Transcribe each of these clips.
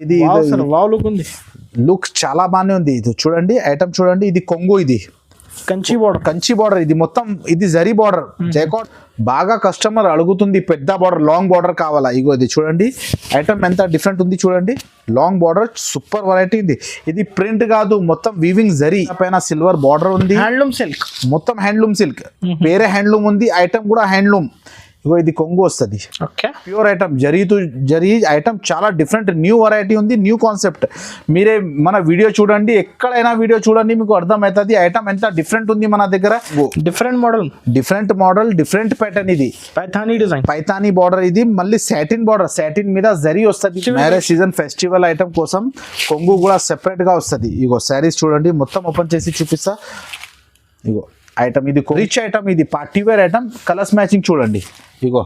ఇది wow look ఉంది, look చాలా బాగానే ఉంది. ఇది చూడండి ఐటమ్ చూడండి, ఇది కొంగు, ఇది కంచి బార్డర్, ఇది మొత్తం ఇది జరీ బార్డర్ జైకాట్. బాగా కస్టమర్ అడుగుతుంది పెద్ద బార్డర్, లాంగ్ బార్డర్ కావాలా. ఇగో ఇది చూడండి ఐటమ్ ఎంత డిఫరెంట్ ఉంది చూడండి, లాంగ్ బార్డర్ సూపర్ వెరైటీ ఉంది. ఇది ప్రింట్ కాదు, మొత్తం వీవింగ్ జరీ పైన సిల్వర్ బార్డర్ ఉంది, హ్యాండ్లూమ్ సిల్క్, మొత్తం హ్యాండ్లూమ్ సిల్క్, వేరే హ్యాండ్లూమ్ ఉంది, ఐటమ్ కూడా హ్యాండ్లూమ్. ఇగో ఇది కొంగు వస్తుంది, ప్యూర్ ఐటమ్, జరీ ఐటమ్ చాలా డిఫరెంట్ న్యూ వెరైటీ ఉంది, న్యూ కాన్సెప్ట్. మీరే మన వీడియో చూడండి, ఎక్కడైనా వీడియో చూడండి, మీకు అర్థమవుతుంది ఐటమ్ ఎంత డిఫరెంట్ ఉంది మన దగ్గర. Different model, different pattern. ఇది పైథానీ డిజైన్, పైథానీ బార్డర్, ఇది మళ్ళీ సాటిన్ బార్డర్, సాటిన్ మీద జరీ వస్తుంది. మ్యారేజ్ సీజన్ ఫెస్టివల్ ఐటమ్ కోసం కొంగు కూడా సెపరేట్ గా వస్తుంది. ఇగో శారీస్ చూడండి, మొత్తం ఓపెన్ చేసి చూపిస్తా. ఇగో ఐటమ్, ఇది రిచ్ ఐటమ్, ఇది party wear item, colours matching చూడండి. ఇగో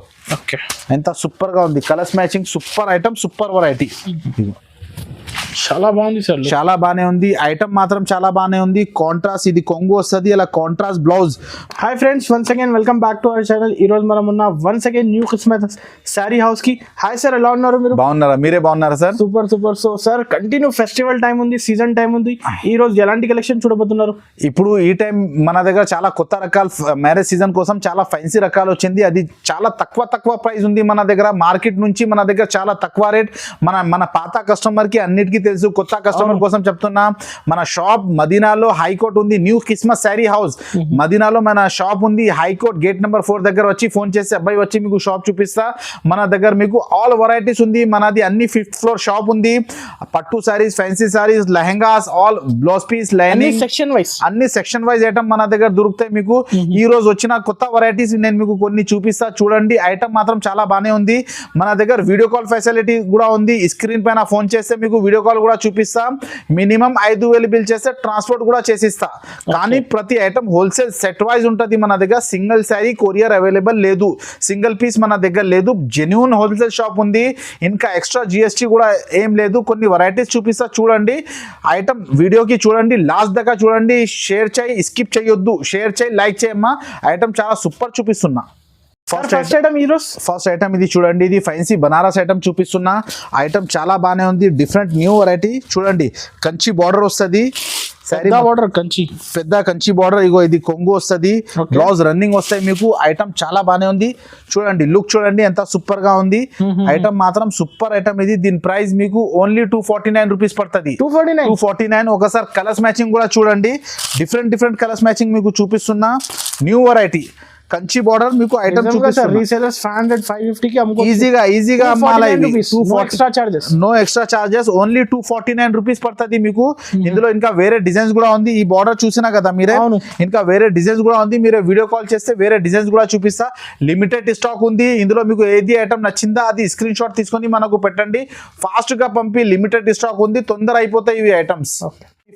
ఎంత సూపర్ గా ఉంది, colours matching, super item, super variety. చాలా బాగుంది సార్, చాలా బాగానే ఉంది ఐటమ్, మాత్రం చాలా బాగానే ఉంది. కాంట్రాస్ట్, ఇది కొంగు వస్తుంది, అలా contrast blouse. Hi friends, once again welcome back to our channel. ఈ రోజు మనం ఉన్న once again new Kismat saree house కి. హాయ్ సార్, ఎలా ఉన్నారు మీరు? బాగున్నారా, మీరే బాగున్నారా sir? Super. So sir, continue festival time ఉంది, సీజన్ టైం ఉంది. ఈ రోజు ఎలాంటి కలెక్షన్ చూడబోతున్నారు? ఇప్పుడు ఈ టైం మన దగ్గర చాలా కొత్త రకాలు, మ్యారేజ్ సీజన్ కోసం చాలా ఫ్యాన్సీ రకాలు వచ్చింది. అది చాలా తక్కువ ప్రైస్ ఉంది మన దగ్గర. మార్కెట్ నుంచి మన దగ్గర చాలా తక్కువ రేట్. మన పాత కస్టమర్ కి అన్నిటికీ తెలుసు, కొత్త కస్టమర్ కోసం చెప్తున్నా. మన షాప్ మదీనాలో హైకోర్ట్ ఉంది, న్యూ కిస్మత్ శారీ హౌస్ మదీనాలో మన షాప్ ఉంది. హైకోర్ట్ గేట్ నెంబర్ 4 దగ్గర వచ్చి ఫోన్ చేసి అబ్బాయి వచ్చి మీకు షాప్ చూపిస్తా. మన దగ్గర మీకు ఆల్ వెరైటీస్ ఉంది. మనది అన్ని 5th ఫ్లోర్ షాప్ ఉంది. పట్టు saris, fancy saris, lehengas, all blouse piece, lining, అన్ని సెక్షన్ వైజ్ ఐటమ్ మన దగ్గర దొరుకుతాయి మీకు. ఈ రోజు వచ్చిన కొత్త వెరైటీస్ నేను మీకు కొన్ని చూపిస్తా, చూడండి. ఐటమ్ మాత్రం చాలా బాగానే ఉంది. మన దగ్గర వీడియో కాల్ ఫెసిలిటీ కూడా ఉంది. స్క్రీన్ పైన ఫోన్ చేస్తే మీకు వీడియో కాల్ కూడా చూపిస్తా. మినిమం 5,000 బిల్ చేస్తే ట్రాన్స్పోర్ట్ కూడా చేసిస్తా. కానీ ప్రతి ఐటమ్ హోల్సేల్ సెట్ వైజ్ ఉంటుంది మన దగ్గర. సింగిల్ శారీ కొరియర్ అవైలబుల్ లేదు, సింగిల్ పీస్ మన దగ్గర లేదు. జెన్యూన్ హోల్సేల్ షాప్ ఉంది. ఇంకా ఎక్స్ట్రా జిఎస్టీ కూడా ఏం లేదు. కొన్ని వెరైటీస్ చూపిస్తా, చూడండి. ఐటమ్ వీడియోకి చూడండి, లాస్ట్ దాకా చూడండి. షేర్ చేయి, స్కిప్ చేయొద్దు. షేర్ చేయి, లైక్ చేయమ్మా. ఐటమ్ చాలా సూపర్ చూపిస్తున్నా. ఫస్ట్ ఐటమ్ ఇది చూడండి, ఇది ఫ్యాన్సీ బనారస్ ఐటమ్ చూపిస్తున్నా. ఐటమ్ చాలా బాగానే ఉంది, డిఫరెంట్ న్యూ వెరైటీ. చూడండి, కంచి బార్డర్ వస్తుంది, పెద్ద కంచి బార్డర్. ఇగో ఇది కొంగు వస్తుంది, బ్లౌజ్ రన్నింగ్ వస్తాయి మీకు. ఐటమ్ చాలా బాగానే ఉంది. చూడండి, లుక్ చూడండి ఎంత సూపర్ గా ఉంది. ఐటమ్ మాత్రం సూపర్ ఐటమ్ ఇది. దీని ప్రైస్ మీకు ఓన్లీ 249 రూపీస్ పడుతుంది. 249. ఒకసారి కలర్స్ మ్యాచింగ్ కూడా చూడండి, డిఫరెంట్ కలర్స్ మ్యాచింగ్ మీకు చూపిస్తున్నా. న్యూ వెరైటీ కంచి బార్డర్ మీకు ఐటమ్ రీసేలర్స్ 500-550 కి ఈజీగా అమ్మాలి. No extra charges, only 249 rupees పడుతుంది మీకు. ఇందులో ఇంకా వేరే డిజైన్స్ కూడా ఉంది. ఈ బార్డర్ చూసినా కదా మీరే, ఇంకా వేరే డిజైన్స్ కూడా ఉంది. మీరు వీడియో కాల్ చేస్తే వేరే డిజైన్స్ కూడా చూపిస్తా. లిమిటెడ్ స్టాక్ ఉంది. ఇందులో మీకు ఏది ఐటమ్ నచ్చిందా అది స్క్రీన్ షాట్ తీసుకొని మనకు పెట్టండి. ఫాస్ట్ గా పంపి, లిమిటెడ్ స్టాక్ ఉంది, తొందర అయిపోతాయి ఇవి ఐటమ్స్.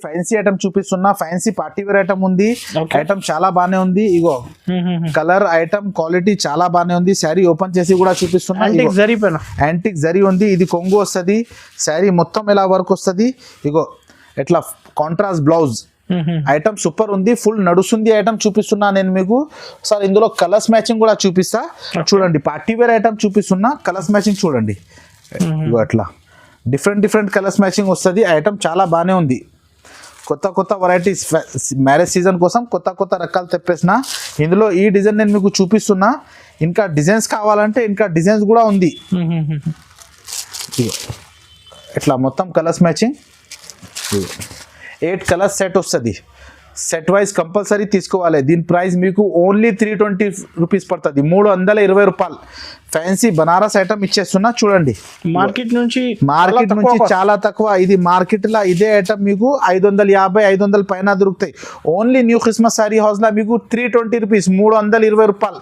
ఫ్యాన్సీ ఐటమ్ చూపిస్తున్నా, ఫ్యాన్సీ పార్టీ వేర్ ఐటమ్ ఉంది. ఐటమ్ చాలా బాగానే ఉంది. ఇగో కలర్, ఐటమ్ క్వాలిటీ చాలా బాగానే ఉంది. శారీ ఓపెన్ చేసి కూడా చూపిస్తున్నా. యాంటిక్ జరీ ఉంది. ఇది కొంగు వస్తుంది. శారీ మొత్తం ఎలా వర్క్ వస్తుంది. ఇగో ఎట్లా కాంట్రాస్ట్ బ్లౌజ్. ఐటమ్ సూపర్ ఉంది, ఫుల్ నడుస్తుంది. ఐటమ్ చూపిస్తున్నా నేను మీకు. సార్ ఇందులో కలర్స్ మ్యాచింగ్ కూడా చూపిస్తా, చూడండి. పార్టీ వేర్ ఐటమ్ చూపిస్తున్నా, కలర్స్ మ్యాచింగ్ చూడండి. ఇగో అట్లా డిఫరెంట్ కలర్స్ మ్యాచింగ్ వస్తుంది. ఐటమ్ చాలా బాగానే ఉంది. కొత్త వెరైటీస్ మ్యారేజ్ సీజన్ కోసం కొత్త రకాలు తెప్పేసిన. ఇందులో ఈ డిజైన్ నేను మీకు చూపిస్తున్నా. ఇంకా డిజైన్స్ కావాలంటే ఇంకా డిజైన్స్ కూడా ఉంది. ఇట్లా మొత్తం కలర్స్ మ్యాచింగ్ 8 కలర్స్ సెట్ వస్తుంది. సెట్ వైజ్ కంపల్సరీ తీసుకోవాలి. దీని ప్రైస్ మీకు ఓన్లీ 320 రూపీస్ పడుతుంది, 320 రూపాయలు. ఫ్యాన్సీ బనారస్ ఐటమ్ ఇచ్చేస్తున్నా, చూడండి. మార్కెట్ నుంచి చాలా తక్కువ. ఇది మార్కెట్ లా ఇదే ఐటమ్ మీకు 550-500 పైన దొరుకుతాయి. Only new Christmas saree house లా మీకు 320 రూపీస్, 320 రూపాయలు.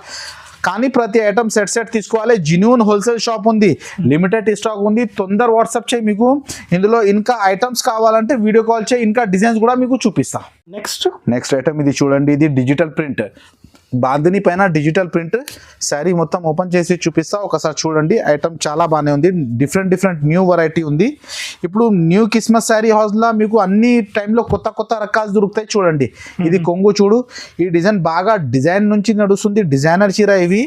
కానీ ప్రతి ఐటమ్ సెట్ తీసుకోవాలి. జెన్యూన్ హోల్సేల్ షాప్ ఉంది, లిమిటెడ్ స్టాక్ ఉంది. తొందర వాట్సాప్ చేయి మీకు. ఇందులో ఇంకా ఐటమ్స్ కావాలంటే వీడియో కాల్ చేయి, ఇంకా డిజైన్స్ కూడా మీకు చూపిస్తా. నెక్స్ట్ ఐటమ్ ఇది చూడండి, ఇది డిజిటల్ ప్రింట్, బాందిని పైన డిజిటల్ ప్రింట్. శారీ మొత్తం ఓపెన్ చేసి చూపిస్తా, ఒకసారి చూడండి. ఐటమ్ చాలా బాగానే ఉంది, డిఫరెంట్ న్యూ వెరైటీ ఉంది. ఇప్పుడు న్యూ క్రిస్మస్ శారీ హౌస్ లా మీకు అన్ని టైంలో కొత్త రకాలు దొరుకుతాయి. చూడండి, ఇది కొంగు చూడు. ఈ డిజైన్ బాగా డిజైన్ నుంచి నడుస్తుంది, డిజైనర్ చీర. ఇవి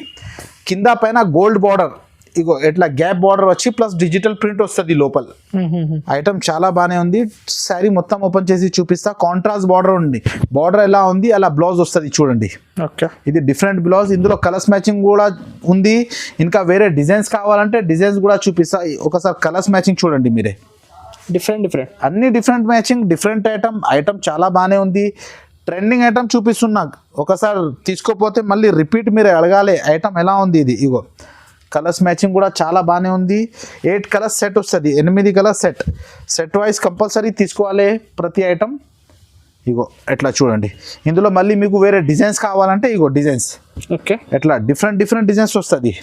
కింద పైన గోల్డ్ బార్డర్, ఇగో ఇట్లా గ్యాప్ బార్డర్ వచ్చి ప్లస్ డిజిటల్ ప్రింట్ వస్తుంది లోపల. ఐటమ్ చాలా బాగానే ఉంది. శారీ మొత్తం ఓపెన్ చేసి చూపిస్తా. కాంట్రాస్ట్ బార్డర్ ఉంది. బార్డర్ ఎలా ఉంది అలా బ్లౌజ్ వస్తుంది చూడండి. ఓకే, ఇది డిఫరెంట్ బ్లౌజ్. ఇందులో కలర్స్ మ్యాచింగ్ కూడా ఉంది. ఇంకా వేరే డిజైన్స్ కావాలంటే డిజైన్స్ కూడా చూపిస్తా. ఒకసారి కలర్స్ మ్యాచింగ్ చూడండి మీరే. డిఫరెంట్ అన్ని డిఫరెంట్ మ్యాచింగ్, డిఫరెంట్ ఐటమ్ చాలా బాగానే ఉంది. ట్రెండింగ్ ఐటమ్ చూపిస్తున్నా. ఒకసారి తీసుకోపోతే మళ్ళీ రిపీట్ మీరు అడగాలి ఐటమ్ ఎలా ఉంది ఇది. ఇగో కలర్స్ మ్యాచింగ్ కూడా చాలా బాగానే ఉంది. 8 కలర్స్ సెట్ వస్తుంది. 8 కలర్స్ సెట్ వైజ్ కంపల్సరీ తీసుకోవాలి ప్రతి ఐటమ్. ఇగో ఎట్లా చూడండి. ఇందులో మళ్ళీ మీకు వేరే డిజైన్స్ కావాలంటే ఇగో డిజైన్స్. ఓకే, ఎట్లా డిఫరెంట్ డిజైన్స్ వస్తుంది.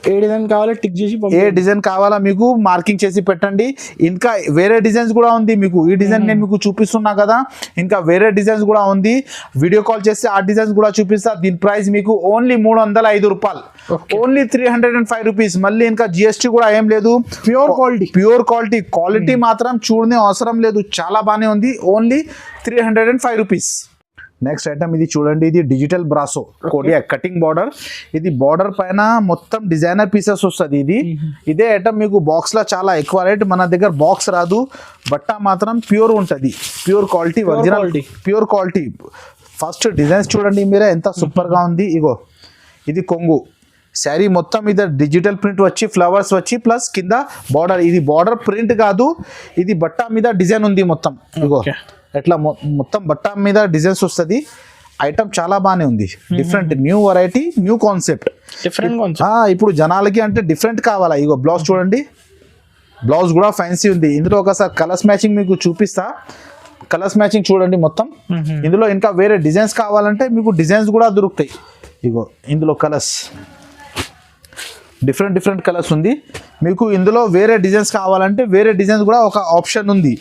ఏ డిజైన్ కావాలో టిక్ చేసి ఏ డిజైన్ కావాలా మీకు మార్కింగ్ చేసి పెట్టండి. ఇంకా వేరే డిజైన్స్ కూడా ఉంది మీకు. ఈ డిజైన్ నేను మీకు చూపిస్తున్నా కదా, ఇంకా వేరే డిజైన్స్ కూడా ఉంది. వీడియో కాల్ చేస్తే ఆ డిజైన్స్ కూడా చూపిస్తా. దీని ప్రైస్ మీకు ఓన్లీ 305 రూపాయలు, ఓన్లీ 305 రూపీస్. మళ్ళీ ఇంకా జిఎస్టీ కూడా ఏం లేదు. ప్యూర్ క్వాలిటీ మాత్రం చూడనే అవసరం లేదు. చాలా బాగానే ఉంది. Only 305 rupees. నెక్స్ట్ ఐటమ్ ఇది చూడండి. ఇది డిజిటల్ బ్రాసో కోడియా కటింగ్ బార్డర్. ఇది బార్డర్ పైన మొత్తం డిజైనర్ పీసెస్ వస్తుంది. ఇదే ఐటమ్ మీకు బాక్స్ లో చాలా ఎక్కువ రేట్. మన దగ్గర బాక్స్ రాదు. బట్ట మాత్రం ప్యూర్ ఉంటుంది. Pure quality, original pure quality. First designs చూడండి మీరే ఎంత సూపర్ గా ఉంది. ఇగో ఇది కొంగు శారీ మొత్తం మీద డిజిటల్ ప్రింట్ వచ్చి ఫ్లవర్స్ వచ్చి ప్లస్ కింద బార్డర్. ఇది బార్డర్ ప్రింట్ కాదు, ఇది బట్ట మీద డిజైన్ ఉంది మొత్తం. ఇగో ఎట్లా మొత్తం బట్ట మీద డిజైన్స్ వస్తుంది. ఐటమ్ చాలా బాగానే ఉంది. Different new variety, new concept. ఇప్పుడు జనాలకి అంటే డిఫరెంట్ కావాలా. ఇగో బ్లౌజ్ చూడండి. బ్లౌజ్ కూడా ఫ్యాన్సీ ఉంది. ఇందులో ఒకసారి కలర్స్ మ్యాచింగ్ మీకు చూపిస్తా. కలర్స్ మ్యాచింగ్ చూడండి మొత్తం. ఇందులో ఇంకా వేరే డిజైన్స్ కావాలంటే మీకు డిజైన్స్ కూడా దొరుకుతాయి. ఇగో ఇందులో కలర్స్ డిఫరెంట్ కలర్స్ ఉంది మీకు. ఇందులో వేరే డిజైన్స్ కావాలంటే వేరే డిజైన్స్ కూడా ఒక ఆప్షన్ ఉంది.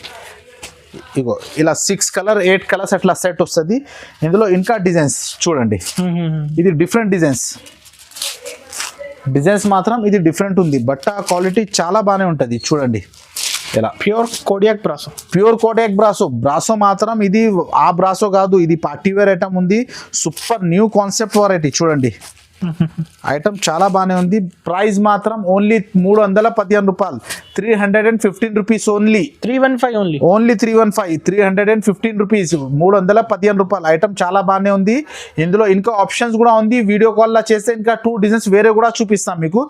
ఇగో ఇలా 6 కలర్ 8 కలర్స్ అట్లా సెట్ వస్తుంది. ఇందులో ఇంకా డిజైన్స్ చూడండి. ఇది డిఫరెంట్ డిజైన్స్ మాత్రం ఇది డిఫరెంట్ ఉంది. బట్ట క్వాలిటీ చాలా బాగానే ఉంటుంది చూడండి. ఇలా ప్యూర్ కోడియాక్ బ్రాసో మాత్రం ఇది ఆ బ్రాసో కాదు, ఇది పార్టీ వేర్ ఐటమ్ ఉంది. సూపర్ న్యూ కాన్సెప్ట్ వెరైటీ చూడండి. ఐటమ్ చాలా బాగానే ఉంది. ప్రైస్ మాత్రం ఓన్లీ 315 రూపాయలు, 315 రూపీస్ ఓన్లీ. 315 రూపీస్, 315 రూపాయలు. ఐటమ్ చాలా బాగానే ఉంది. ఇందులో ఇంకా ఆప్షన్స్ కూడా ఉంది. వీడియో కాల్లో చేస్తే ఇంకా 2 డిజైన్స్ వేరే కూడా చూపిస్తాం మీకు.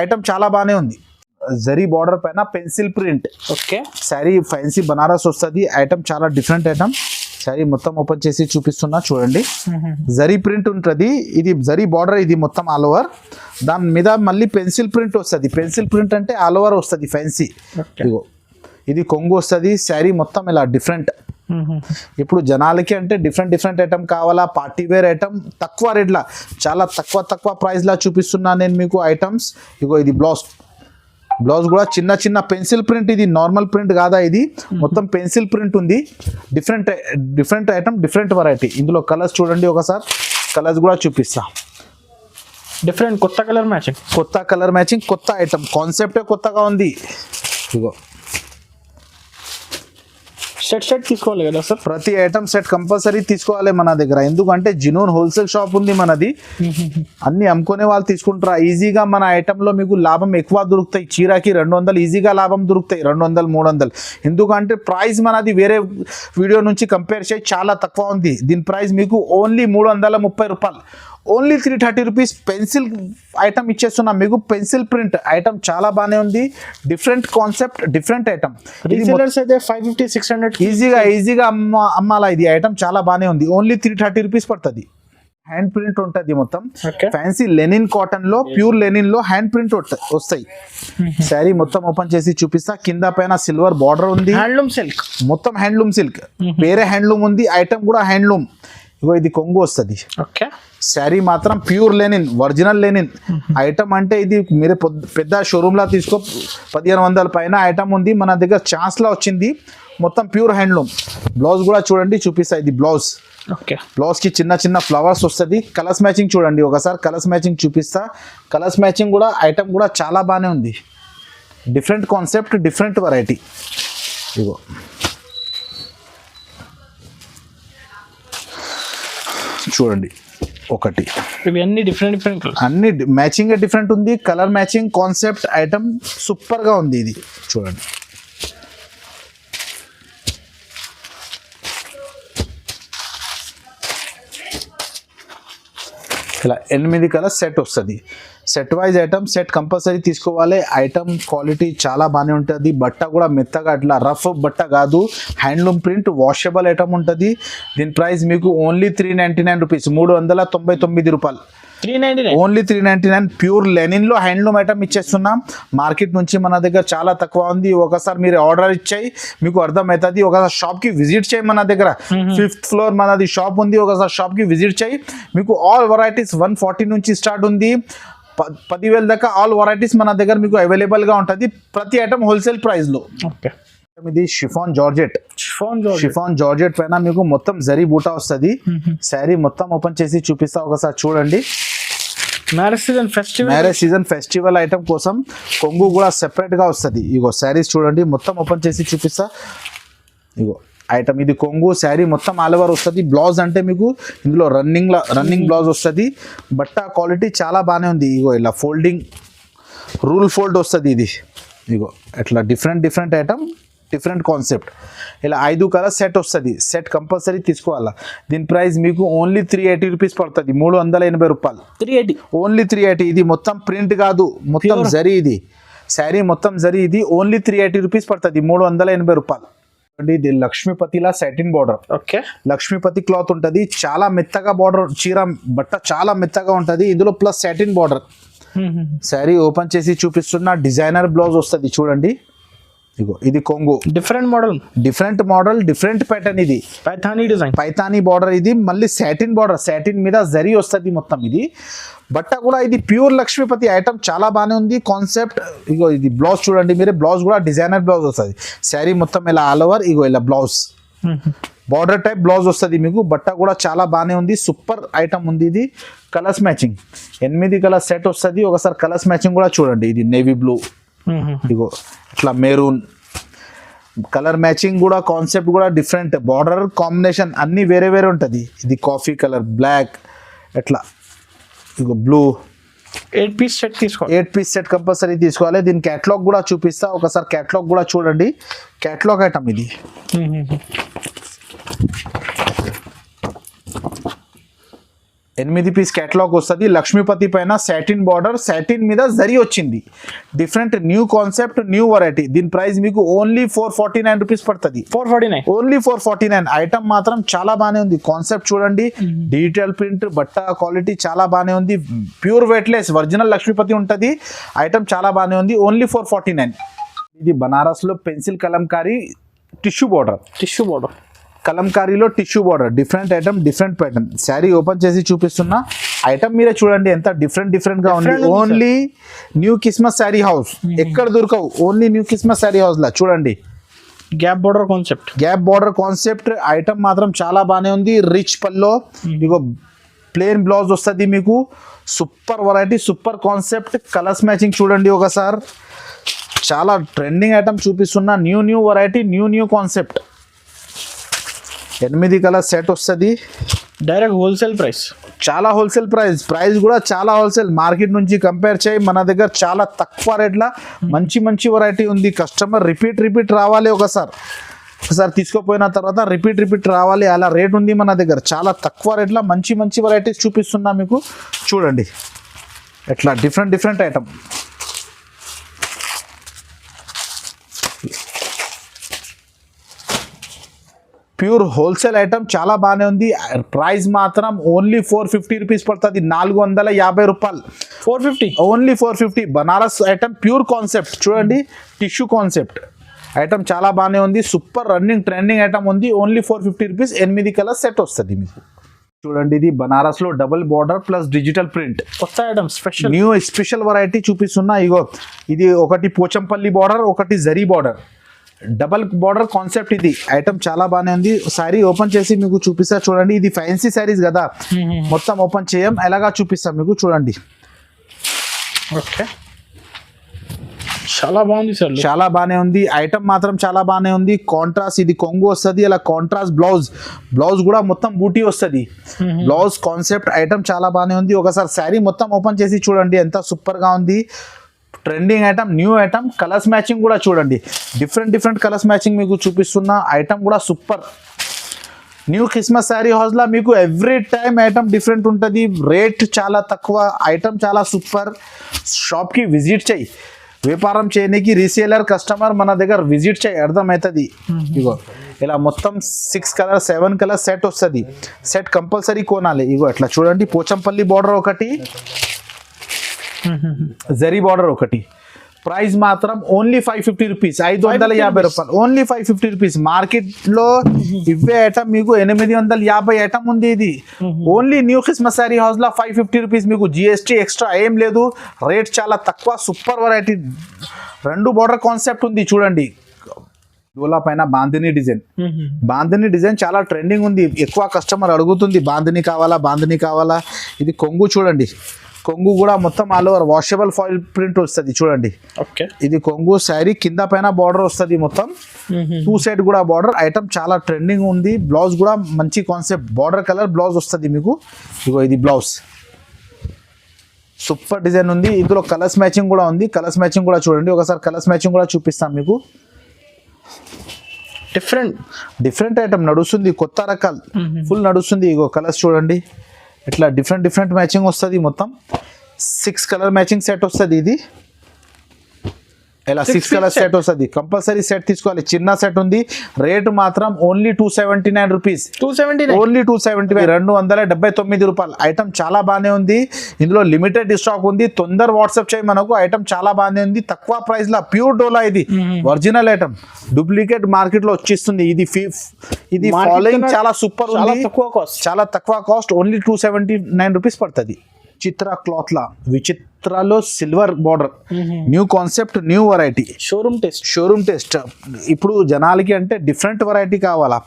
ఐటమ్ చాలా బాగానే ఉంది. జరీ బార్డర్ పైన pencil print. Okay, sari fancy Banaras వస్తుంది. ఐటమ్ చాలా డిఫరెంట్ ఐటమ్. శారీ మొత్తం ఓపెన్ చేసి చూపిస్తున్నా చూడండి. జరీ ప్రింట్ ఉంటుంది. ఇది జరీ బార్డర్, ఇది మొత్తం ఆల్ ఓవర్. దాని మీద మళ్ళీ పెన్సిల్ ప్రింట్ వస్తుంది. పెన్సిల్ ప్రింట్ అంటే ఆల్ ఓవర్ వస్తుంది ఫ్యాన్సీ. ఇగో ఇది కొంగు వస్తుంది. శారీ మొత్తం ఇలా డిఫరెంట్. ఇప్పుడు జనాలకి అంటే డిఫరెంట్ ఐటమ్ కావాలా. పార్టీ వేర్ ఐటమ్ తక్కువ రేట్లా, చాలా తక్కువ ప్రైస్లా చూపిస్తున్నా నేను మీకు ఐటమ్స్. ఇగో ఇది బ్లౌజ్ కూడా చిన్న పెన్సిల్ ప్రింట్. ఇది నార్మల్ ప్రింట్ కాదా, ఇది మొత్తం పెన్సిల్ ప్రింట్ ఉంది. Different item, different variety. ఇందులో కలర్స్ చూడండి. ఒకసారి కలర్స్ కూడా చూపిస్తా. కొత్త కలర్ మ్యాచింగ్, కొత్త ఐటమ్. కాన్సెప్టే కొత్తగా ఉంది. ఇగో సెట్ తీసుకోవాలి కదా సార్. ప్రతి ఐటమ్ సెట్ కంపల్సరీ తీసుకోవాలి మన దగ్గర. ఎందుకంటే జినూన్ హోల్సేల్ షాప్ ఉంది మనది. అన్ని అమ్ముకునే వాళ్ళు తీసుకుంటారా. ఈజీగా మన ఐటమ్ లో మీకు లాభం ఎక్కువ దొరుకుతాయి. చీరకి 200 ఈజీగా లాభం దొరుకుతాయి. 200, 300. ఎందుకంటే ప్రైస్ మనది వేరే వీడియో నుంచి కంపేర్ చేసి చాలా తక్కువ ఉంది. దీని ప్రైస్ మీకు ఓన్లీ 330 రూపాయలు, ఓన్లీ 330 రూపీస్. పెన్సిల్ ఐటమ్ ఇచ్చేస్తున్నాం మీకు. పెన్సిల్ ప్రింట్ ఐటమ్ చాలా బాగానే ఉంది. Different concept, different item. Resellers అయితే 550-600 ఈజీగా అమ్మాలా. ఇది ఐటమ్ చాలా బాగానే ఉంది. ఓన్లీ 330 రూపీస్ పడుతుంది. హ్యాండ్ ప్రింట్ ఉంటుంది మొత్తం. ఫ్యాన్సీ లెనిన్ కాటన్ లో, ప్యూర్ లెనిన్ లో హ్యాండ్ ప్రింట్ వస్తాయి. శారీ మొత్తం ఓపెన్ చేసి చూపిస్తా. కింద పైన సిల్వర్ బార్డర్ ఉంది. హ్యాండ్లూమ్ సిల్క్, మొత్తం హ్యాండ్లూమ్ సిల్క్. వేరే హ్యాండ్లూమ్ ఉంది. ఐటమ్ కూడా హ్యాండ్లూమ్. ఇగో ఇది కొంగు వస్తుంది. శారీ మాత్రం pure linen, original Lenin. Item అంటే ఇది మీరు పెద్ద షోరూమ్ లా తీసుకో 1500 పైన ఐటమ్ ఉంది. మన దగ్గర ఛాన్స్ లా వచ్చింది. మొత్తం ప్యూర్ హ్యాండ్లూమ్. బ్లౌజ్ కూడా చూడండి, చూపిస్తా. ఇది బ్లౌజ్. బ్లౌజ్ కి చిన్న ఫ్లవర్స్ వస్తుంది. కలర్స్ మ్యాచింగ్ చూడండి. ఒకసారి కలర్స్ మ్యాచింగ్ చూపిస్తా. కలర్స్ మ్యాచింగ్ కూడా ఐటమ్ కూడా చాలా బాగానే ఉంది. Different concept, different variety. ఇగో చూడండి. ఒకటి, ఇవి అన్ని డిఫరెంట్ కలర్స్. అన్ని మ్యాచింగ్ డిఫరెంట్ ఉంది, colour matching concept item super గా ఉంది. ఇది చూడండి, ఇలా 8 కలర్స్ సెట్ వస్తుంది. Set wise item, set compulsory తీసుకోవాలి. ఐటమ్ క్వాలిటీ చాలా బాగానే ఉంటుంది. బట్ట కూడా మెత్తగా అట్లా రఫ్ బట్ట కాదు, హ్యాండ్లూమ్ ప్రింట్ వాషబుల్ ఐటమ్ ఉంటుంది. దీని ప్రైస్ మీకు ఓన్లీ 399 రూపీస్, 399 రూపాయలు. 399 ఓన్లీ 399. ప్యూర్ లెనిన్ లో హ్యాండ్లూమ్ ఐటమ్ ఇచ్చేస్తున్నాం. మార్కెట్ నుంచి మన దగ్గర చాలా తక్కువ ఉంది. ఒకసారి మీరు ఆర్డర్ ఇచ్చాయి మీకు అర్థమవుతుంది. ఒకసారి షాప్ కి విజిట్ చేయి. మన దగ్గర 5th ఫ్లోర్ మనది షాప్ ఉంది. ఒకసారి షాప్ కి విజిట్ చేయి. మీకు ఆల్ వెరైటీస్ 140 నుంచి స్టార్ట్ ఉంది, 10,000 దాకా ఆల్ వెరైటీస్ మన దగ్గర మీకు అవైలబుల్ గా ఉంటుంది. ప్రతి ఐటమ్ హోల్సేల్ ప్రైస్ లో. ఓకే, ఇది షిఫాన్ జార్జెట్ పైన మీకు మొత్తం జరీ బూటా వస్తుంది. శారీ మొత్తం ఓపెన్ చేసి చూపిస్తా, ఒకసారి చూడండి. మ్యారేజ్ సీజన్ ఫెస్టివల్ ఐటమ్ కోసం కొంగు కూడా సెపరేట్ గా వస్తుంది. ఇగో శారీస్ చూడండి, మొత్తం ఓపెన్ చేసి చూపిస్తా. ఇగో ఐటమ్ ఇది కొంగు, శారీ మొత్తం ఆల్ ఓవర్ వస్తుంది. బ్లౌజ్ అంటే మీకు ఇందులో రన్నింగ్ బ్లౌజ్ వస్తుంది. బట్ట క్వాలిటీ చాలా బాగానే ఉంది. ఇగో ఇలా ఫోల్డింగ్ రూల్ ఫోల్డ్ వస్తుంది. ఇది ఇగో అట్లా డిఫరెంట్ ఐటమ్, డిఫరెంట్ కాన్సెప్ట్. ఇలా 5 కలర్ సెట్ వస్తుంది. సెట్ కంపల్సరీ తీసుకోవాలా. దీని ప్రైస్ మీకు ఓన్లీ 380 రూపీస్ పడుతుంది, 380 రూపాయలు. 380, ఓన్లీ 380. ఇది మొత్తం ప్రింట్ కాదు, మొత్తం జరీ. ఇది శారీ మొత్తం జరీ. ఇది ఓన్లీ 380 రూపీస్ పడుతుంది, 380 రూపాయలు. ఇది లక్ష్మీపతిలా satin border. Okay, Lakshmipati cloth ఉంటుంది. చాలా మెత్తగా బార్డర్, చీర బట్ట చాలా మెత్తగా ఉంటుంది. ఇందులో plus satin border. Sari open చేసి చూపిస్తున్న డిజైనర్ బ్లౌజ్ వస్తుంది చూడండి. ఇగో ఇది కొంగు, డిఫరెంట్ మోడల్, డిఫరెంట్ ప్యాటర్న్. ఇది పైతానీ బార్డర్. ఇది మళ్ళీ సాటిన్ బార్డర్, సాటిన్ మీద జరీ వస్తుంది మొత్తం. ఇది బట్ట కూడా ఇది ప్యూర్ లక్ష్మీపతి ఐటమ్, చాలా బాగానే ఉంది కాన్సెప్ట్. ఇగో ఇది బ్లౌజ్ చూడండి మీరు, బ్లౌజ్ కూడా డిజైనర్ బ్లౌజ్ వస్తుంది. శారీ మొత్తం ఇలా ఆల్ ఓవర్. ఇగో ఇలా బ్లౌజ్ బార్డర్ టైప్ బ్లౌజ్ వస్తుంది మీకు. బట్ట కూడా చాలా బాగానే ఉంది, సూపర్ ఐటమ్ ఉంది. ఇది కలర్స్ మ్యాచింగ్ 8 కలర్ సెట్ వస్తుంది. ఒకసారి కలర్స్ మ్యాచింగ్ కూడా చూడండి. ఇది నేవీ బ్లూ, ఇగో ఇట్లా మెరూన్ కలర్ మ్యాచింగ్ కూడా, కాన్సెప్ట్ కూడా డిఫరెంట్. బార్డర్ కాంబినేషన్ అన్ని వేరే ఉంటుంది. ఇది కాఫీ కలర్, బ్లాక్, ఎట్లా ఇగో బ్లూ. 8 పీస్ సెట్ తీసుకోవాలి. 8 పీస్ సెట్ కంపల్సరీ తీసుకోవాలి. దీని క్యాటలాగ్ కూడా చూపిస్తా, ఒకసారి క్యాటలాగ్ కూడా చూడండి. క్యాటలాగ్ ఐటమ్ ఇది. 8 పీస్ క్యాటలాగ్ వస్తుంది. లక్ష్మీపతి పైన సాటిన్ బార్డర్, సాటిన్ మీద జరీ వచ్చింది. Different new concept, new variety. దీని ప్రైస్ మీకు ఓన్లీ 449 రూపీస్ పడుతుంది. 449, ఓన్లీ 449. ఐటమ్ మాత్రం చాలా బాగానే ఉంది. కాన్సెప్ట్ చూడండి, డిజిటల్ ప్రింట్, బట్ట క్వాలిటీ చాలా బాగానే ఉంది. ప్యూర్ వెయిట్లెస్ ఒరిజినల్ లక్ష్మీపతి ఉంటుంది. ఐటమ్ చాలా బాగానే ఉంది, ఓన్లీ 449. ఇది బనారస్ లో పెన్సిల్ కలంకారీ టిష్యూ బార్డర్. కలంకారీలో tissue border, different item, different pattern. Saree open చేసి చూపిస్తున్నా. ఐటమ్ మీరే చూడండి ఎంత డిఫరెంట్ గా ఉంది. Only new Christmas saree house, ఎక్కడ దొరకవు. Only new Christmas saree house లా చూడండి. గ్యాప్ బార్డర్ కాన్సెప్ట్ ఐటమ్ మాత్రం చాలా బాగానే ఉంది. రిచ్ పల్లో, ఇగో ప్లేన్ బ్లౌజ్ వస్తుంది మీకు. Super variety, super concept. Colours matching చూడండి ఒకసారి. చాలా ట్రెండింగ్ ఐటమ్ చూపిస్తున్నా. New variety, new concept. 8 colour set వస్తుంది. డైరెక్ట్ హోల్సేల్ ప్రైస్, చాలా హోల్సేల్ ప్రైస్ కూడా చాలా హోల్సేల్. మార్కెట్ నుంచి కంపేర్ చేయి మన దగ్గర చాలా తక్కువ రేట్ల మంచి వెరైటీ ఉంది. కస్టమర్ రిపీట్ రావాలి. ఒకసారి తీసుకోపోయిన తర్వాత రిపీట్ రావాలి. అలా రేట్ ఉంది మన దగ్గర. చాలా తక్కువ రేట్ల మంచి వెరైటీస్ చూపిస్తున్నా మీకు. చూడండి ఎట్లా different item. Pure wholesale item చాలా బాగానే ఉంది. ప్రైస్ మాత్రం ఓన్లీ 450 రూపీస్ పడుతుంది, 450 రూపాయలు. 450, only 450. Banaras item, pure concept చూడండి. టిష్యూ కాన్సెప్ట్ ఐటమ్ చాలా బాగానే ఉంది. సూపర్ ట్రెండింగ్ ఐటమ్ ఉంది. Only 450 rupees. 8 కలర్ సెట్ వస్తుంది మీకు. చూడండి ఇది బనారస్ లో double border plus digital print. కొత్త ఐటమ్, స్పెషల్ వెరైటీ చూపిస్తున్నా. ఇగో ఇది ఒకటి పోచంపల్లి బార్డర్, ఒకటి zari border, double border concept. ఇది ఐటమ్ చాలా బాగానే ఉంది. శారీ ఓపెన్ చేసి మీకు చూపిస్తా చూడండి. ఇది ఫ్యాన్సీ శారీస్ కదా, మొత్తం ఓపెన్ చేయం, ఎలాగా చూపిస్తాం మీకు చూడండి. ఓకే, చాలా బాగుంది సార్. చాలా బానే ఉంది. ఐటమ్ మాత్రం చాలా బానే ఉంది. కాంట్రాస్ట్ ఇది కొంగు వస్తుంది, అలా కాంట్రాస్ట్ బ్లౌజ్ కూడా మొత్తం బూటీ వస్తుంది. బ్లౌజ్ కాన్సెప్ట్ ఐటమ్ చాలా బానే ఉంది. ఒకసారి శారీ మొత్తం ఓపెన్ చేసి చూడండి ఎంత సూపర్ గా ఉంది. Trending item, new item. Colours matching కూడా చూడండి, డిఫరెంట్ కలర్స్ మ్యాచింగ్ మీకు చూపిస్తున్న ఐటమ్ కూడా సూపర్. న్యూ క్రిస్మస్ శారీ హౌస్లో మీకు ఎవ్రీ టైమ్ ఐటమ్ డిఫరెంట్ ఉంటుంది. రేట్ చాలా తక్కువ, ఐటమ్ చాలా సూపర్. షాప్కి విజిట్ చేయి. వ్యాపారం చేయడానికి రీసేలర్ కస్టమర్ మన దగ్గర విజిట్ చేయి, అర్థమవుతుంది. ఇగో ఇలా మొత్తం 6 కలర్ 7 కలర్ సెట్ వస్తుంది. సెట్ కంపల్సరీ కొనాలి. ఇగో అట్లా చూడండి, పోచంపల్లి బార్డర్ ఒకటి, జరీ బార్డర్ ఒకటి. ప్రైస్ మాత్రం ఓన్లీ 550 రూపీస్, 550 రూపాయలు, ఓన్లీ 550 రూపీస్. మార్కెట్లో ఇవే ఐటమ్ మీకు 850 ఐటమ్ ఉంది. ఇది only new Christmas saree house లో 550 రూపీస్. మీకు జిఎస్టీ ఎక్స్ట్రా ఏం లేదు. రేట్ చాలా తక్కువ, సూపర్ వెరైటీ. 2 బార్డర్ కాన్సెప్ట్ ఉంది చూడండి. డోలా పైన బాందిని డిజైన్ చాలా ట్రెండింగ్ ఉంది. ఎక్కువ కస్టమర్ అడుగుతుంది బాందిని కావాలా. ఇది కొంగు చూడండి, కొంగు కూడా మొత్తం all over washable foil print వస్తుంది చూడండి. ఓకే, ఇది కొంగు శారీ కింద పైన బార్డర్ వస్తుంది మొత్తం. 2 సైడ్ కూడా బార్డర్. ఐటమ్ చాలా ట్రెండింగ్ ఉంది. బ్లౌజ్ కూడా మంచి కాన్సెప్ట్, బార్డర్ కలర్ బ్లౌజ్ వస్తుంది మీకు. ఇగో ఇది బ్లౌజ్, సూపర్ డిజైన్ ఉంది. ఇందులో కలర్స్ మ్యాచింగ్ కూడా ఉంది. కలర్స్ మ్యాచింగ్ కూడా చూడండి. ఒకసారి కలర్స్ మ్యాచింగ్ కూడా చూపిస్తాను మీకు. డిఫరెంట్ ఐటమ్ నడుస్తుంది, కొత్త రకాలు ఫుల్ నడుస్తుంది. ఇగో కలర్స్ చూడండి, ఇట్లా డిఫరెంట్ మ్యాచింగ్ వస్తుంది. మొత్తం 6 కలర్ మ్యాచింగ్ సెట్ వస్తుంది. ఇది ఇలా 6 కలర్ సెట్ వస్తుంది. కంపల్సరీ సెట్ తీసుకోవాలి. చిన్న సెట్ ఉంది. రేటు మాత్రం ఓన్లీ 279 రూపీస్, ఓన్లీ 279, 279 రూపాయలు. ఐటమ్ చాలా బాగానే ఉంది. ఇందులో లిమిటెడ్ స్టాక్ ఉంది. తొందర వాట్సాప్ చేయి మనకు. ఐటమ్ చాలా బాగానే ఉంది. తక్కువ ప్రైస్ లో ప్యూర్ డోలా. ఇది ఒరిజినల్ ఐటమ్, డూప్లికేట్ మార్కెట్ లో వచ్చిస్తుంది. ఇది ఫాలోయింగ్ చాలా సూపర్ ఉంది. చాలా తక్కువ కాస్ట్, ఓన్లీ 279 రూపీస్ పడుతుంది. చిత్ర క్లాత్ లా విచిత్రలో silver border, new concept, new variety. Showroom test. ఇప్పుడు జనాలకి అంటే డిఫరెంట్ వెరైటీ కావాలా.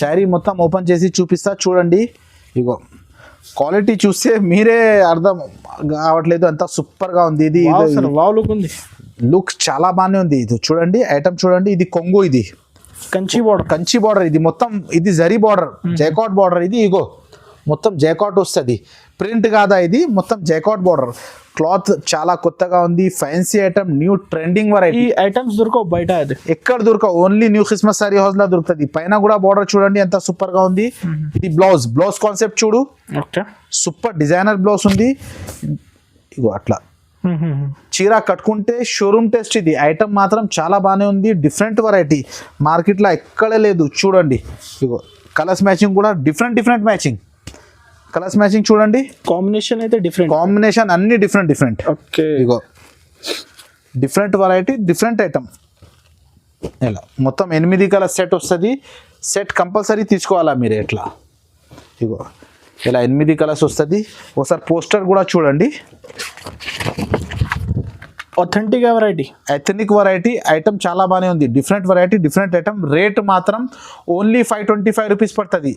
శారీ మొత్తం ఓపెన్ చేసి చూపిస్తా చూడండి. ఇగో క్వాలిటీ చూస్తే మీరే అర్థం కావట్లేదు, అంత సూపర్ గా ఉంది. ఇది లుక్ చాలా బాగానే ఉంది. ఇది చూడండి, ఐటమ్ చూడండి. ఇది కొంగు, ఇది కంచి బార్డర్. ఇది మొత్తం ఇది జరీ బార్డర్, జైకాట్ బార్డర్. ఇది ఇగో మొత్తం జైకాట్ వస్తుంది. ప్రింట్ కాదా, ఇది మొత్తం జైకాట్ బార్డర్. క్లాత్ చాలా కొత్తగా ఉంది. Fancy item, new trending variety. Items దొరకవు బయట, అది ఎక్కడ దొరకవు, only new Christmas sorry house లో దొరుకుతుంది. పైన కూడా బార్డర్ చూడండి ఎంత సూపర్ గా ఉంది. ఇది బ్లౌజ్ కాన్సెప్ట్ చూడు, సూపర్ డిజైనర్ బ్లౌజ్ ఉంది. ఇగో అట్లా చీర కట్టుకుంటే షోరూమ్ టెస్ట్. ఇది ఐటమ్ మాత్రం చాలా బాగానే ఉంది. డిఫరెంట్ వెరైటీ, మార్కెట్లో ఎక్కడ లేదు చూడండి. ఇగో కలర్స్ మ్యాచింగ్ కూడా డిఫరెంట్ మ్యాచింగ్. కలర్స్ మ్యాచింగ్ చూడండి. కాంబినేషన్ అయితే కాంబినేషన్ అన్ని డిఫరెంట్. ఓకే, ఇగో డిఫరెంట్ వెరైటీ, డిఫరెంట్ ఐటమ్. ఇలా మొత్తం 8 కలర్ సెట్ వస్తుంది. సెట్ కంపల్సరీ తీసుకోవాలా మీరు. ఎట్లా ఇగో ఇలా 8 కలర్స్ వస్తుంది. ఒకసారి పోస్టర్ కూడా చూడండి. అథెంటిక్ వెరైటీ ఐటమ్ చాలా బాగానే ఉంది. Different variety, different item. Rate మాత్రం ఓన్లీ 525 రూపీస్ పడుతుంది.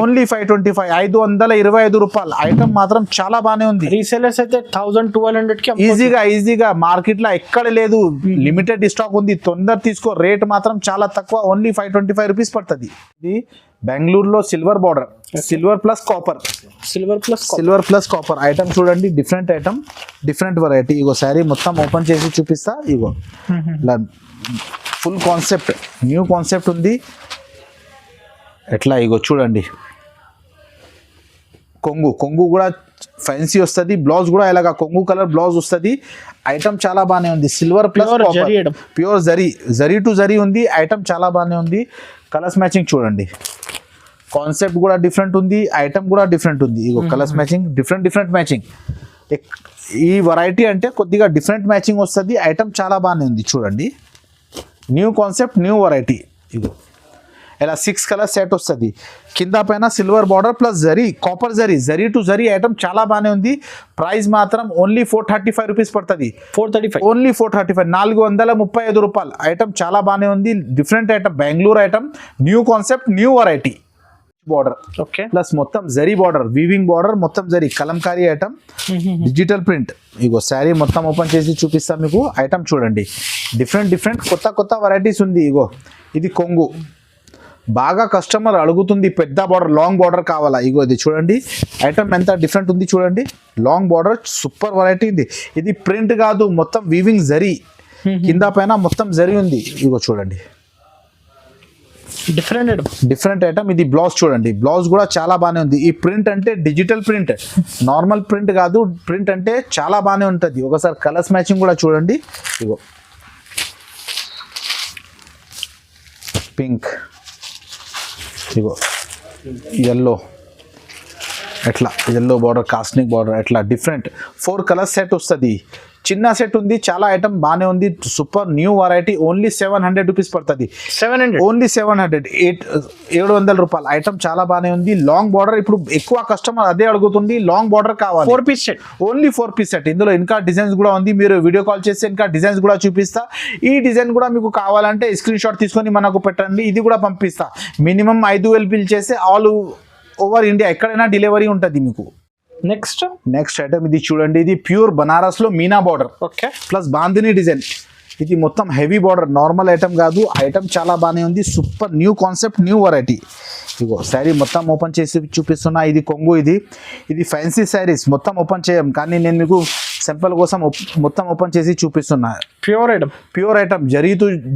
ఓన్లీ 525, 525 రూపాయలు. ఐటమ్ మాత్రం చాలా బాగానే ఉంది. రీసేలర్స్ అయితే 1200 ఈజీగా మార్కెట్ లో ఎక్కడ లేదు. లిమిటెడ్ స్టాక్ ఉంది, తొందర తీసుకో. రేట్ మాత్రం చాలా తక్కువ, ఓన్లీ 525 రూపీస్ పడుతుంది. ఇది బెంగళూరులో silver border, silver plus copper item చూడండి. Different item, different variety. ఇగో శారీ మొత్తం ఓపెన్ చేసి చూపిస్తా. ఇగో ఇలా ఫుల్ కాన్సెప్ట్, న్యూ కాన్సెప్ట్ ఉంది. ఎట్లా ఇగో చూడండి. కొంగు కూడా ఫ్యాన్సీ వస్తుంది. బ్లౌజ్ కూడా ఇలాగా కొంగు కలర్ బ్లౌజ్ వస్తుంది. ఐటమ్ చాలా బాగానే ఉంది. Silver plus pure zari to zari ఉంది. ఐటమ్ చాలా బాగానే ఉంది. కలర్స్ మ్యాచింగ్ చూడండి. కాన్సెప్ట్ కూడా డిఫరెంట్ ఉంది. ఐటమ్ కూడా డిఫరెంట్ ఉంది. ఇగో కలర్స్ మ్యాచింగ్, డిఫరెంట్ మ్యాచింగ్. ఈ వెరైటీ అంటే కొద్దిగా డిఫరెంట్ మ్యాచింగ్ వస్తుంది. ఐటమ్ చాలా బాగానే ఉంది చూడండి. New concept, new variety. ఇగో ఇలా 6 కలర్ సెట్ వస్తుంది. కింద పైన silver border plus zari, copper zari to zari. Item చాలా బాగానే ఉంది. ప్రైస్ మాత్రం ఓన్లీ 435 రూపీస్ పడుతుంది. ఓన్లీ 435, 435 రూపాయలు. ఐటమ్ చాలా బాగానే ఉంది. Different item, Bengaluru item, new concept, new variety. Border okay plus మొత్తం జరీ బార్డర్, వీవింగ్ బార్డర్, మొత్తం zari kalamkari item, digital print. ఇగో శారీ మొత్తం ఓపెన్ చేసి చూపిస్తాం మీకు. ఐటమ్ చూడండి, డిఫరెంట్ కొత్త వెరైటీస్ ఉంది. ఇగో ఇది కొంగు, బాగా కస్టమర్ అడుగుతుంది పెద్ద బార్డర్, లాంగ్ బార్డర్ కావాలా. ఇగో ఇది చూడండి ఐటమ్ ఎంత డిఫరెంట్ ఉంది చూడండి. లాంగ్ బార్డర్ సూపర్ వెరైటీ ఉంది. ఇది ప్రింట్ కాదు, మొత్తం వీవింగ్ జరీ, కింద పైన మొత్తం జరీ ఉంది. ఇగో చూడండి డిఫరెంట్ ఐటమ్. ఇది బ్లౌజ్ చూడండి, బ్లౌజ్ కూడా చాలా బాగానే ఉంది. ఈ ప్రింట్ అంటే డిజిటల్ ప్రింట్, నార్మల్ ప్రింట్ కాదు. ప్రింట్ అంటే చాలా బాగానే ఉంటుంది. ఒకసారి కలర్స్ మ్యాచింగ్ కూడా చూడండి. ఇగో పింక్, ఇగో ఎల్లో, ఎట్లా ఎల్లో బార్డర్, కాస్నిక్ బార్డర్, ఎట్లా డిఫరెంట్ 4 కలర్ సెట్ వస్తుంది. చిన్న సెట్ ఉంది, చాలా ఐటమ్ బాగానే ఉంది. Super new variety. Only 700 rupees పడుతుంది. 700 ఓన్లీ 700 రూపాయలు. ఐటమ్ చాలా బాగానే ఉంది. లాంగ్ బార్డర్ ఇప్పుడు ఎక్కువ కస్టమర్ అదే అడుగుతుంది, లాంగ్ బార్డర్ కావాలి. 4 piece set, only 4 piece set. ఇందులో ఇంకా డిజైన్స్ కూడా ఉంది. మీరు వీడియో కాల్ చేస్తే ఇంకా డిజైన్స్ కూడా చూపిస్తా. ఈ డిజైన్ కూడా మీకు కావాలంటే స్క్రీన్ షాట్ తీసుకొని మనకు పెట్టండి, ఇది కూడా పంపిస్తా. మినిమం 5,000 బిల్ చేస్తే ఆల్ ఓవర్ ఇండియా ఎక్కడైనా డెలివరీ ఉంటుంది మీకు. నెక్స్ట్ ఐటమ్ ఇది చూడండి, ఇది ప్యూర్ బనారస్ లో meena border okay plus bandhani design. ఇది మొత్తం హెవీ బార్డర్, నార్మల్ ఐటమ్ కాదు. ఐటమ్ చాలా బాగానే ఉంది. Super new concept, new variety. ఇగో శారీ మొత్తం ఓపెన్ చేసి చూపిస్తున్నా. ఇది కొంగు, ఇది ఫ్యాన్సీ శారీస్ మొత్తం ఓపెన్ చేయం, కానీ నేను మీకు సింపుల్ కోసం మొత్తం ఓపెన్ చేసి చూపిస్తున్నా. ప్యూర్ ఐటమ్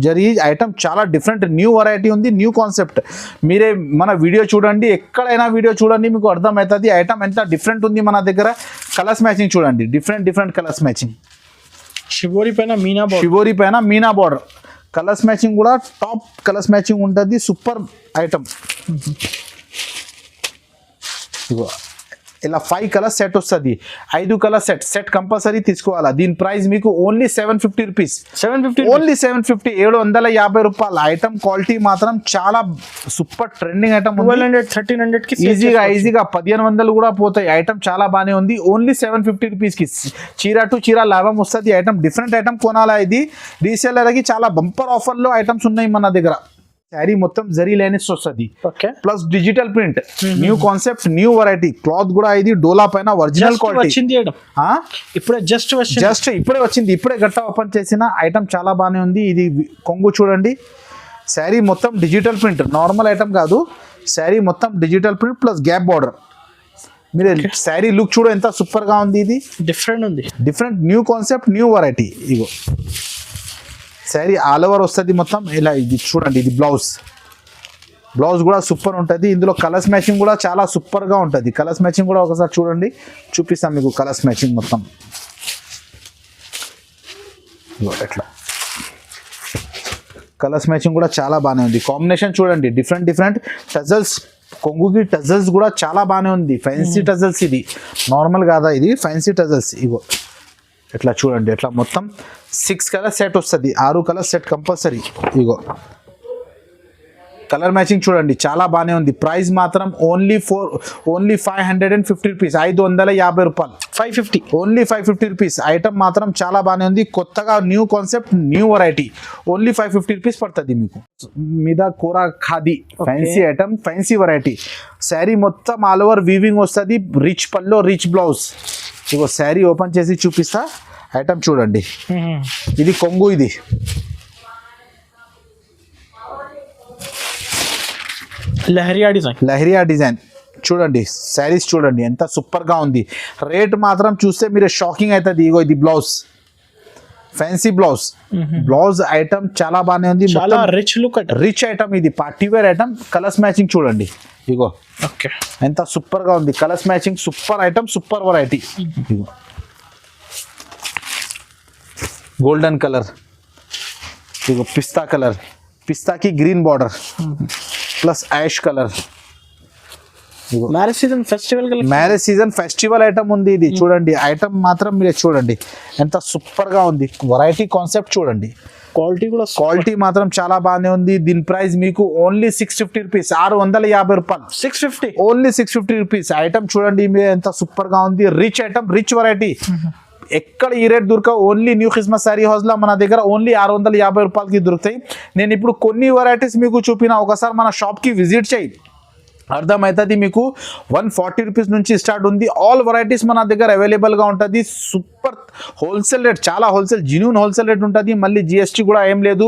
జరీ ఐటమ్ చాలా డిఫరెంట్ న్యూ వెరైటీ ఉంది, న్యూ కాన్సెప్ట్. మీరే మన వీడియో చూడండి, ఎక్కడైనా వీడియో చూడండి, మీకు అర్థమవుతుంది ఐటమ్ ఎంత డిఫరెంట్ ఉంది. మన దగ్గర కలర్స్ మ్యాచింగ్ చూడండి, డిఫరెంట్ కలర్స్ మ్యాచింగ్. షిబోరి పైన మీనా బార్డర్, కలర్స్ మ్యాచింగ్ కూడా టాప్ కలర్స్ మ్యాచింగ్ ఉంటుంది. Super item. ఇగో ఇలా 5 కలర్ సెట్ వస్తుంది. 5 కలర్ సెట్ కంపల్సరీ తీసుకోవాలా. దీని ప్రైస్ మీకు ఓన్లీ 750 రూపీస్. ఓన్లీ 750, 750 రూపాయలు. ఐటమ్ క్వాలిటీ మాత్రం చాలా సూపర్ ట్రెండింగ్ ఐటమ్. 1200-1300 ఈజీగా 1500 కూడా పోతాయి. ఐటమ్ చాలా బాగానే ఉంది. ఓన్లీ 750 రూపీస్కి చీర టు చీర లాభం వస్తుంది. ఐటమ్ డిఫరెంట్ ఐటమ్ కొనాలా. ఇది రీసేలర్కి చాలా బంపర్ ఆఫర్లో ఐటమ్స్ ఉన్నాయి మన దగ్గర. శారీ మొత్తం జరీ లైన్స్ వస్తుంది, plus digital print, new concept, new variety. Cloth కూడా ఇది డోలా పైన ఒరిజినల్ క్వాలిటీ. ఇప్పుడే వచ్చింది, ఇప్పుడే గట్ట ఓపెన్ చేసిన ఐటమ్ చాలా బాగానే ఉంది. ఇది కొంగు చూడండి, శారీ మొత్తం డిజిటల్ ప్రింట్, నార్మల్ ఐటమ్ కాదు. శారీ మొత్తం digital print plus gap border. మీరు శారీ లుక్ చూడ ఎంత సూపర్ గా ఉంది. ఇది different new concept, new variety. ఇగో శారీ ఆల్ ఓవర్ వస్తుంది మొత్తం ఇలా. ఇది చూడండి, ఇది బ్లౌజ్ కూడా సూపర్ ఉంటుంది. ఇందులో కలర్స్ మ్యాచింగ్ కూడా చాలా సూపర్గా ఉంటుంది. కలర్స్ మ్యాచింగ్ కూడా ఒకసారి చూడండి, చూపిస్తాం మీకు కలర్స్ మ్యాచింగ్ మొత్తం. ఎట్లా కలర్స్ మ్యాచింగ్ కూడా చాలా బాగానే ఉంది. కాంబినేషన్ చూడండి, డిఫరెంట్ టజల్స్. కొంగుకి టజల్స్ కూడా చాలా బాగానే ఉంది. ఫ్యాన్సీ టజల్స్, ఇది నార్మల్ కాదా, ఇది ఫ్యాన్సీ టజల్స్. ఇగో ఎట్లా చూడండి, ఎట్లా మొత్తం 6 కలర్ సెట్ వస్తుంది. 6 కలర్ సెట్ కంపల్సరీ. ఇగో కలర్ మ్యాచింగ్ చూడండి, చాలా బాగానే ఉంది. ప్రైస్ మాత్రం ఓన్లీ 550 రూపీస్. 550 రూపాయలు. 550, ఓన్లీ 550 రూపీస్. ఐటమ్ మాత్రం చాలా బాగానే ఉంది. కొత్తగా new concept, new variety. Only 550 rupees పడుతుంది మీకు. మీద కూర khadi fancy item, fancy variety. Sari మొత్తం ఆల్ ఓవర్ వీవింగ్ వస్తుంది. రిచ్ పల్లో, రిచ్ బ్లౌజ్. ఇగో శారీ ఓపెన్ చేసి చూపిస్తా. ఐటమ్ చూడండి, ఇది కొంగు, ఇది లహరియా డిజైన్ చూడండి. శారీస్ చూడండి ఎంత సూపర్ గా ఉంది. రేట్ మాత్రం చూస్తే మీరు షాకింగ్ అవుతుంది. ఇగో ఇది బ్లౌజ్, ఫ్యాన్సీ బ్లౌజ్ ఐటమ్ చాలా బాగానే ఉంది. చాలా రిచ్ ఐటమ్, ఇది party wear item. Colours matching చూడండి, ఇగో ఎంత సూపర్ గా ఉంది. Colours matching super item, super variety. ఇగో గోల్డెన్ కలర్, ఇగో పిస్తా కలర్, పిస్తాకి green border plus ash colour. Marriage season festival item ఉంది. ఇది చూడండి, ఐటమ్ మాత్రం మీరు చూడండి ఎంత సూపర్ గా ఉంది. వెరైటీ కాన్సెప్ట్ చూడండి. క్వాలిటీ మాత్రం చాలా బాగానే ఉంది. దీని ప్రైస్ మీకు ఓన్లీ 650 రూపీస్. 650 రూపాయలు. 650, ఓన్లీ 650 రూపీస్. ఐటమ్ చూడండి మీరు ఎంత సూపర్ గా ఉంది. Rich item, rich variety. ఎక్కడ ఈ రేట్ దొరకవు. Only new Christmas saree house లో మన దగ్గర ఓన్లీ 650 రూపాయలకి దొరుకుతాయి. నేను ఇప్పుడు కొన్ని వెరైటీస్ మీకు చూపిన, ఒకసారి మన షాప్ కి విజిట్ చేయి. అర్థమవుతుంది మీకు 140 రూపీస్ నుంచి స్టార్ట్ ఉంది. ఆల్ వెరైటీస్ మన దగ్గర అవైలబుల్గా ఉంటుంది. సూపర్ హోల్సేల్ రేట్, చాలా హోల్సేల్ జెన్యూన్ హోల్సేల్ రేట్ ఉంటుంది. మళ్ళీ జిఎస్టీ కూడా ఏం లేదు.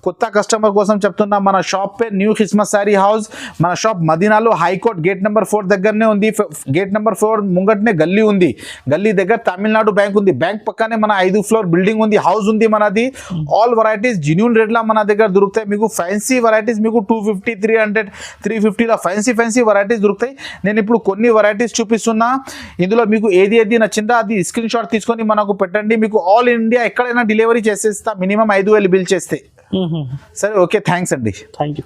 కొత్త కస్టమర్ కోసం చెప్తున్నా, మన shop pay new Christmas saree house. మన షాప్ మదీనాలో హైకోర్ట్ గేట్ నెంబర్ 4 దగ్గరనే ఉంది. గేట్ నెంబర్ 4 ముంగటనే గల్లీ ఉంది. గల్లీ దగ్గర తమిళనాడు బ్యాంక్ ఉంది. బ్యాంక్ పక్కనే మన 5 ఫ్లోర్ బిల్డింగ్ ఉంది, హౌస్ ఉంది మనది. ఆల్ వెరైటీస్ జెన్యూన్ రేట్లో మన దగ్గర దొరుకుతాయి. మీకు ఫ్యాన్సీ వెరైటీస్ మీకు 250, 300, 350లో ఫ్యాన్సీ వెరైటీస్ దొరుకుతాయి. నేను ఇప్పుడు కొన్ని వెరైటీస్ చూపిస్తున్నా. ఇందులో మీకు ఏది నచ్చిందో అది స్క్రీన్ షాట్ తీసుకొని మనకు పెట్టండి. మీకు ఆల్ ఇండియా ఎక్కడైనా డెలివరీ చేసేస్తా, మినిమం 5,000 బిల్ చేస్తే. సరే, ఓకే, థ్యాంక్స్ అండి. Thank you.